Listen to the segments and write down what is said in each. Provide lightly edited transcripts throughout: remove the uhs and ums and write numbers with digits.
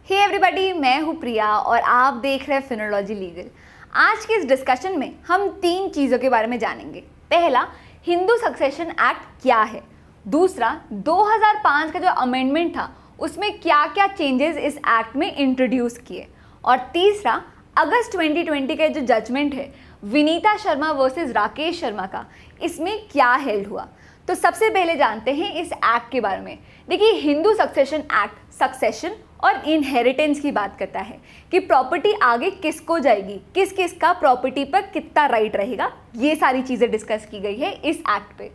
Hey everybody, मैं हूँ प्रिया और आप देख रहे हैं फिनोलॉजी लीगल। आज के इस डिस्कशन में हम 3 चीज़ों के बारे में जानेंगे। पहला, हिंदू सक्सेशन एक्ट क्या है। दूसरा, 2005 का जो अमेंडमेंट था उसमें क्या क्या चेंजेस इस एक्ट में इंट्रोड्यूस किए। और तीसरा, अगस्त 2020 का जो जजमेंट है विनीता शर्मा वर्सेस राकेश शर्मा का, इसमें क्या हेल्ड हुआ। तो सबसे पहले जानते हैं इस एक्ट के बारे में। देखिए, हिंदू सक्सेशन एक्ट सक्सेशन और इनहेरिटेंस की बात करता है कि प्रॉपर्टी आगे किसको जाएगी, किस किस का प्रॉपर्टी पर कितना राइट रहेगा, ये सारी चीज़ें डिस्कस की गई है इस एक्ट पे।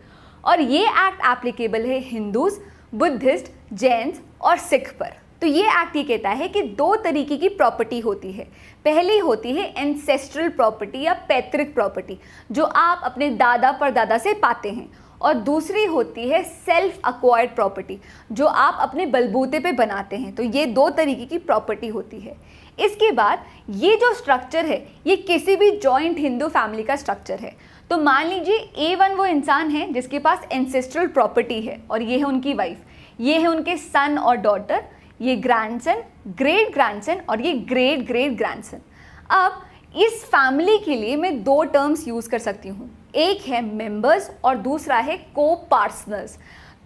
और ये एक्ट एप्लीकेबल है हिंदूज, बुद्धिस्ट, जैन्स और सिख पर। तो ये एक्ट ये कहता है कि 2 तरीके की प्रॉपर्टी होती है। पहली होती है एंसेस्ट्रल प्रॉपर्टी या पैतृक प्रॉपर्टी, जो आप अपने दादा परदादा से पाते हैं, और दूसरी होती है सेल्फ अक्वायर्ड प्रॉपर्टी, जो आप अपने बलबूते पे बनाते हैं। तो ये 2 तरीके की प्रॉपर्टी होती है। इसके बाद ये जो स्ट्रक्चर है ये किसी भी जॉइंट हिंदू फैमिली का स्ट्रक्चर है। तो मान लीजिए A1 वो इंसान है जिसके पास एंसेस्ट्रल प्रॉपर्टी है और ये है उनकी वाइफ, ये है उनके सन और डॉटर, ये ग्रैंडसन, ग्रेट ग्रैंडसन और ये ग्रेट ग्रेट ग्रैंडसन। अब इस फैमिली के लिए मैं 2 टर्म्स यूज़ कर सकती हूँ, एक है मेंबर्स और दूसरा है को पार्टनर्स।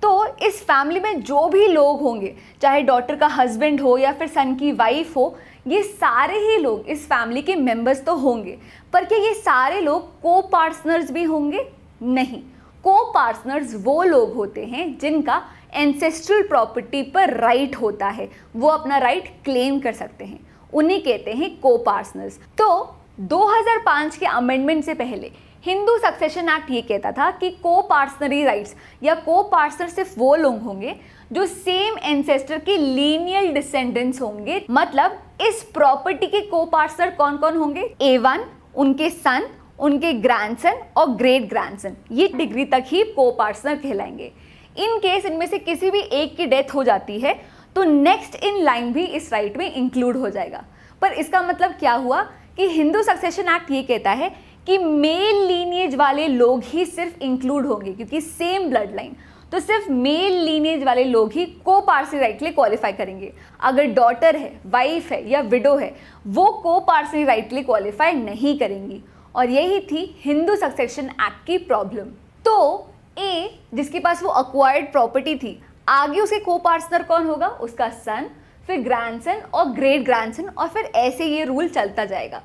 तो इस फैमिली में जो भी लोग होंगे, चाहे डॉटर का हस्बैंड हो या फिर सन की वाइफ हो, ये सारे ही लोग इस फैमिली के मेंबर्स तो होंगे। पर क्या ये सारे लोग को पार्टनर्स भी होंगे? नहीं। को पार्टनर्स वो लोग होते हैं जिनका एंसेस्ट्रल प्रॉपर्टी पर राइट होता है, वो अपना राइट क्लेम कर सकते हैं, उन्हें कहते हैं को पार्टनर्स। तो 2005 के अमेंडमेंट से पहले हिंदू सक्सेशन एक्ट ये कहता था कि को पार्टनरी राइट्स या को पार्टनर सिर्फ वो लोग होंगे जो सेम एंसेस्टर के लीनियल डिसेंडेंट्स होंगे। मतलब इस प्रॉपर्टी के को पार्टनर कौन कौन होंगे? A1 उनके सन, उनके ग्रैंडसन और ग्रेट ग्रैंडसन, ये डिग्री तक ही को पार्टनर कहलाएंगे। इन केस इनमें से किसी भी एक की डेथ हो जाती है तो नेक्स्ट इन लाइन भी इस राइट में इंक्लूड हो जाएगा। पर इसका मतलब क्या हुआ कि हिंदू सक्सेशन एक्ट ये कहता है कि मेल लीनिएज वाले लोग ही सिर्फ इंक्लूड होंगे, क्योंकि सेम ब्लड लाइन, तो सिर्फ मेल लीनिएज वाले लोग ही को पार्टनरी राइट के लिए क्वालिफाई करेंगे। अगर डॉटर है, वाइफ है या विडो है, वो को पार्टनरी राइट के लिए क्वालिफाई नहीं करेंगी। और यही थी हिंदू सक्सेशन एक्ट की प्रॉब्लम। तो ए जिसके पास वो अक्वायर्ड प्रॉपर्टी थी, आगे उसके को पार्टनर कौन होगा? उसका सन, फिर ग्रैंडसन और ग्रेट ग्रैंडसन, और फिर ऐसे ये रूल चलता जाएगा।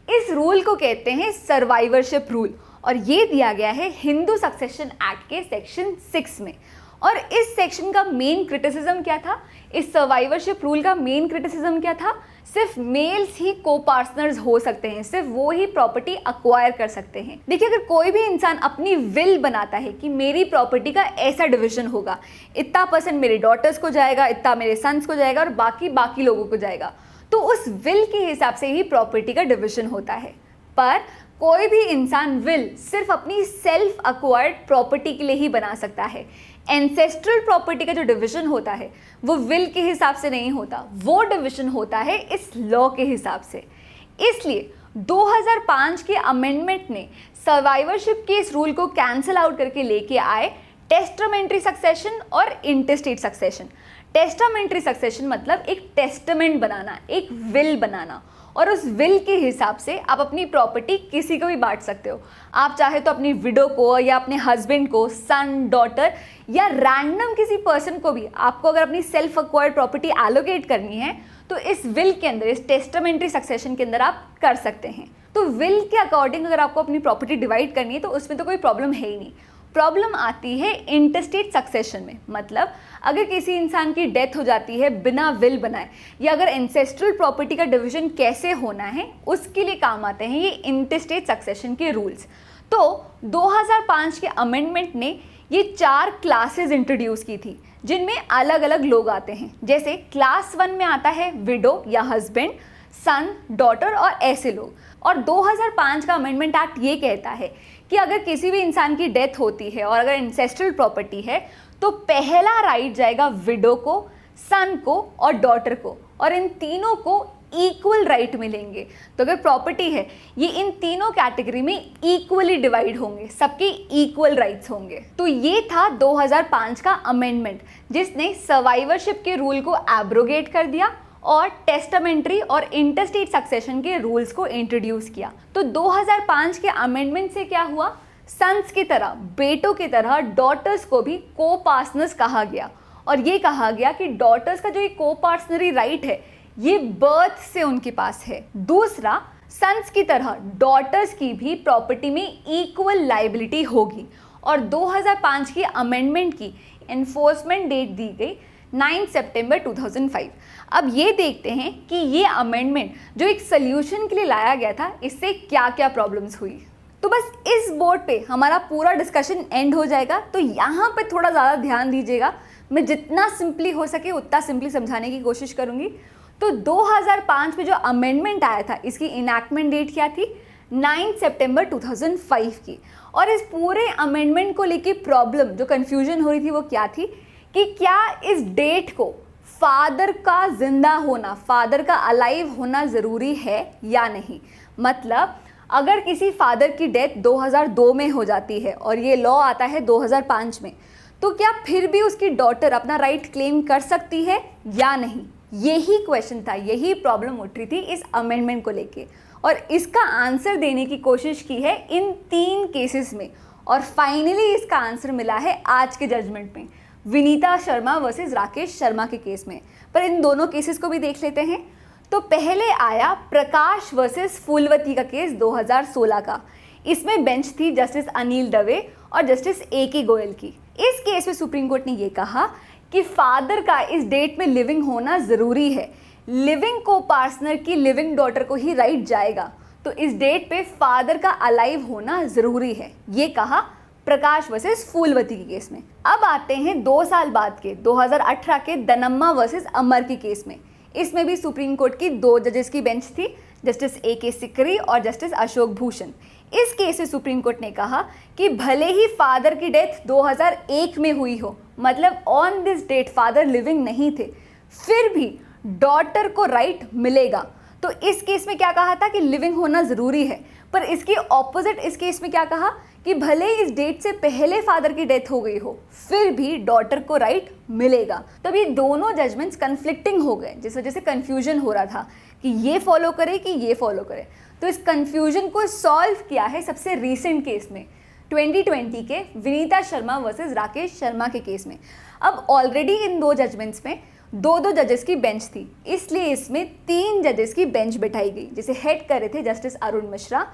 इस रूल को कहते हैं सर्वाइवरशिप रूल, और ये दिया गया है हिंदू सक्सेशन एक्ट के सेक्शन 6 में। और इस सेक्शन का मेन क्रिटिसिज्म क्या था? इस सर्वाइवरशिप रूल का मेन क्रिटिसिज्म क्या था? सिर्फ मेल्स ही को पार्टनर्स हो सकते हैं, सिर्फ वो ही प्रॉपर्टी अक्वायर कर सकते हैं। देखिए, अगर कोई भी इंसान अपनी विल बनाता है कि मेरी प्रॉपर्टी का ऐसा डिविजन होगा, इतना % मेरे डॉटर्स को जाएगा, इतना मेरे सन्स को जाएगा और बाकी लोगों को जाएगा, तो उस विल के हिसाब से ही प्रॉपर्टी का डिविजन होता है। पर कोई भी इंसान विल सिर्फ अपनी सेल्फ अक्वायर्ड प्रॉपर्टी के लिए ही बना सकता है। एंसेस्ट्रल प्रॉपर्टी का जो डिवीजन होता है वो विल के हिसाब से नहीं होता, वो डिवीजन होता है इस लॉ के हिसाब से। इसलिए 2005 के अमेंडमेंट ने सर्वाइवरशिप के इस रूल को कैंसिल आउट करके लेके आए टेस्टामेंट्री सक्सेशन और इंटेस्टेट सक्सेशन। टेस्टामेंट्री सक्सेशन मतलब एक टेस्टामेंट बनाना, एक विल बनाना, और उस विल के हिसाब से आप अपनी प्रॉपर्टी किसी को भी बांट सकते हो। आप चाहे तो अपनी विडो को या अपने हस्बैंड को, सन, डॉटर या रैंडम किसी पर्सन को भी, आपको अगर अपनी सेल्फ अक्वायर्ड प्रॉपर्टी एलोकेट करनी है तो इस विल के अंदर, इस टेस्टामेंट्री सक्सेशन के अंदर आप कर सकते हैं। तो विल के अकॉर्डिंग अगर आपको अपनी प्रॉपर्टी डिवाइड करनी है तो उसमें तो कोई प्रॉब्लम है ही नहीं। प्रॉब्लम आती है इंटेस्टेट सक्सेशन में। मतलब अगर किसी इंसान की डेथ हो जाती है बिना विल बनाए, या अगर एंसेस्ट्रल प्रॉपर्टी का डिवीजन कैसे होना है उसके लिए काम आते हैं ये इंटेस्टेट सक्सेशन के रूल्स। तो 2005 के अमेंडमेंट ने ये 4 क्लासेस इंट्रोड्यूस की थी जिनमें अलग अलग लोग आते हैं। जैसे क्लास 1 में आता है विडो या हस्बैंड, सन, डॉटर और ऐसे लोग। और 2005 का अमेंडमेंट एक्ट ये कहता है कि अगर किसी भी इंसान की डेथ होती है और अगर एंसेस्ट्रल प्रॉपर्टी है तो पहला राइट जाएगा विडो को, सन को और डॉटर को, और इन तीनों को इक्वल राइट मिलेंगे। तो अगर प्रॉपर्टी है ये इन तीनों कैटेगरी में इक्वली डिवाइड होंगे, सबके इक्वल राइट्स होंगे। तो ये था 2005 का अमेंडमेंट जिसने सर्वाइवरशिप के रूल को एब्रोगेट कर दिया और टेस्टामेंट्री और इंटरस्टेट सक्सेशन के रूल्स को इंट्रोड्यूस किया। तो 2005 के अमेंडमेंट से क्या हुआ, सन्स की तरह, बेटों की तरह डॉटर्स को भी को पार्टनर्स कहा गया और ये कहा गया कि डॉटर्स का जो ये को पार्टनरी राइट है ये बर्थ से उनके पास है। दूसरा, सन्स की तरह डॉटर्स की भी प्रॉपर्टी में इक्वल लाइबिलिटी होगी और 2005 की अमेंडमेंट की एनफोर्समेंट डेट दी गई 9 सितंबर 2005। अब ये देखते हैं कि ये अमेंडमेंट जो एक सल्यूशन के लिए लाया गया था इससे क्या क्या प्रॉब्लम्स हुई। तो बस इस बोर्ड पे हमारा पूरा डिस्कशन एंड हो जाएगा, तो यहाँ पे थोड़ा ज़्यादा ध्यान दीजिएगा। मैं जितना सिंपली हो सके उतना सिंपली समझाने की कोशिश करूँगी। तो 2005 में जो अमेंडमेंट आया था इसकी इनैक्टमेंट डेट क्या थी, 9 सितंबर 2005 की। और इस पूरे अमेंडमेंट को लेके प्रॉब्लम, जो कन्फ्यूजन हो रही थी वो क्या थी कि क्या इस डेट को फादर का जिंदा होना, फादर का अलाइव होना ज़रूरी है या नहीं। मतलब अगर किसी फादर की डेथ 2002 में हो जाती है और ये लॉ आता है 2005 में, तो क्या फिर भी उसकी डॉटर अपना राइट क्लेम कर सकती है या नहीं। यही क्वेश्चन था, यही प्रॉब्लम उठ रही थी इस अमेंडमेंट को लेके और इसका आंसर देने की कोशिश की है इन 3 केसेस में और फाइनली इसका आंसर मिला है आज के जजमेंट में, विनीता शर्मा वर्सेस राकेश शर्मा के केस में। पर इन दोनों केसेस को भी देख लेते हैं। तो पहले आया प्रकाश वर्सेस फूलवती का केस 2016 का। इसमें बेंच थी जस्टिस अनिल दवे और जस्टिस A.K. गोयल की। इस केस में सुप्रीम कोर्ट ने ये कहा कि फादर का इस डेट में लिविंग होना ज़रूरी है, लिविंग को पार्टनर की लिविंग डॉटर को ही राइट जाएगा, तो इस डेट पे फादर का अलाइव होना ज़रूरी है। ये कहा प्रकाश वर्सेस फूलवती के केस में। अब आते हैं 2 साल बाद के 2018 के दनम्मा वर्सेस अमर के केस में। इसमें भी सुप्रीम कोर्ट की 2 जजेस की बेंच थी, जस्टिस A.K. सिकरी और जस्टिस अशोक भूषण। इस केस में सुप्रीम कोर्ट ने कहा कि भले ही फादर की डेथ 2001 में हुई हो, मतलब on this date father living नहीं थे, फिर भी डॉटर को राइट मिलेगा। तो इस केस में क्या कहा था कि लिविंग होना ज़रूरी है, पर इसके ऑपोजिट इस केस में क्या कहा कि भले इस डेट से पहले फादर की डेथ हो गई हो, फिर भी डॉटर को राइट मिलेगा। तब ये दोनों जजमेंट्स कन्फ्लिक्टिंग हो गए, जिस वजह से कन्फ्यूजन हो रहा था कि ये फॉलो करे कि ये फॉलो करे। तो इस कन्फ्यूजन को सॉल्व किया है सबसे रीसेंट केस में, 2020 के विनीता शर्मा वर्सेस राकेश शर्मा के केस में। अब ऑलरेडी इन 2 जजमेंट्स में 2 जजेस की बेंच थी, इसलिए इसमें 3 जजेस की बेंच बिठाई गई, जिसे हेड कर रहे थे जस्टिस अरुण मिश्रा,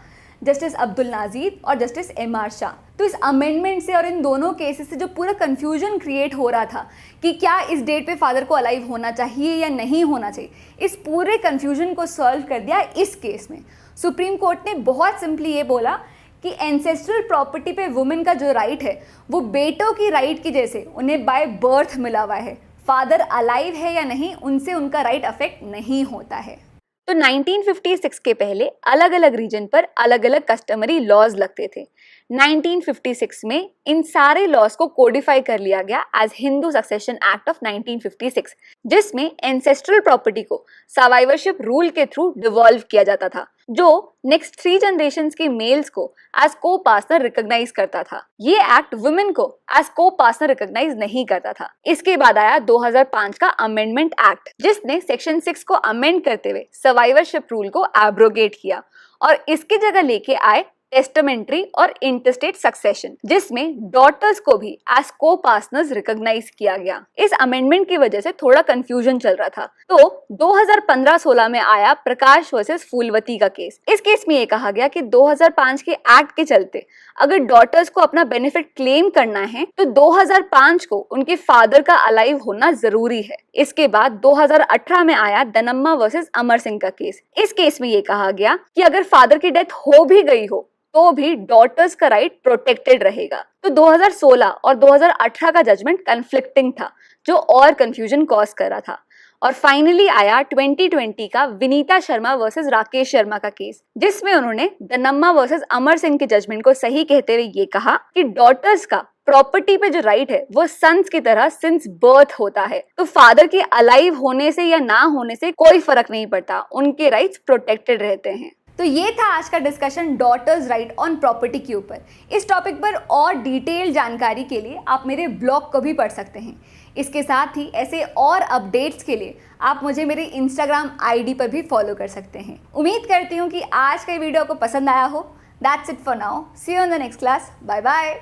जस्टिस अब्दुल नाजीर और जस्टिस M.R. शाह। तो इस अमेंडमेंट से और इन दोनों केसेस से जो पूरा कन्फ्यूजन क्रिएट हो रहा था कि क्या इस डेट पे फादर को अलाइव होना चाहिए या नहीं होना चाहिए, इस पूरे कन्फ्यूजन को सॉल्व कर दिया इस केस में। सुप्रीम कोर्ट ने बहुत सिंपली ये बोला कि एंसेस्ट्रल प्रॉपर्टी पे वुमेन का जो राइट है वो बेटों की राइट की जैसे उन्हें बाय बर्थ मिला हुआ है, फादर अलाइव है या नहीं उनसे उनका राइट अफेक्ट नहीं होता है। तो 1956 के पहले अलग अलग रीजन पर अलग अलग कस्टमरी लॉज लगते थे। 1956 में इन सारे लॉज को कोडिफाई कर लिया गया एज हिंदू सक्सेशन एक्ट ऑफ 1956, जिसमें एंसेस्ट्रल प्रॉपर्टी को सर्वाइवरशिप रूल के थ्रू डिवॉल्व किया जाता था, जो नेक्स्ट 3 जनरेशंस के मेल्स को एज को पार्टनर रिकॉग्नाइज करता था। ये एक्ट वुमेन को एज को पार्टनर रिकॉग्नाइज नहीं करता था। इसके बाद आया 2005 का अमेंडमेंट एक्ट, जिसने सेक्शन 6 को अमेंड करते हुए सर्वाइवरशिप रूल को एब्रोगेट किया और इसकी जगह लेके आए टेस्टामेंट्री और इंटरस्टेट सक्सेशन, जिसमें डॉटर्स को भी एज को पार्टनर्स रिकॉग्नाइज किया गया। इस अमेंडमेंट की वजह से थोड़ा कंफ्यूजन चल रहा था। तो 2015-16 में आया प्रकाश वर्सेस फूलवती का केस। इस केस में ये कहा गया कि 2005 के एक्ट के चलते अगर डॉटर्स को अपना बेनिफिट क्लेम करना है तो 2005 को उनके फादर का अलाइव होना जरूरी है। इसके बाद 2018 में आया दनम्मा वर्सेस अमर सिंह का केस। इस केस में ये कहा गया कि अगर फादर की डेथ हो भी गई हो तो भी डॉटर्स का राइट प्रोटेक्टेड रहेगा। तो 2016 और 2018 का जजमेंट कन्फ्लिक्टिंग था, जो और कंफ्यूजन कॉज कर रहा था। और फाइनली आया 2020 का विनीता शर्मा वर्सेस राकेश शर्मा का केस, जिसमें उन्होंने दनम्मा वर्सेस अमर सिंह के जजमेंट को सही कहते हुए ये कहा कि डॉटर्स का प्रॉपर्टी पे जो राइट है वो सन्स की तरह सिंस बर्थ होता है, तो फादर के अलाइव होने से या ना होने से कोई फर्क नहीं पड़ता, उनके राइट्स प्रोटेक्टेड रहते हैं। तो ये था आज का discussion daughters right on property के ऊपर। इस टॉपिक पर और डिटेल जानकारी के लिए आप मेरे ब्लॉग को भी पढ़ सकते हैं। इसके साथ ही ऐसे और अपडेट्स के लिए आप मुझे मेरे इंस्टाग्राम आईडी पर भी फॉलो कर सकते हैं। उम्मीद करती हूँ कि आज का वीडियो आपको पसंद आया हो। That's it for now, see you in the next class, bye bye.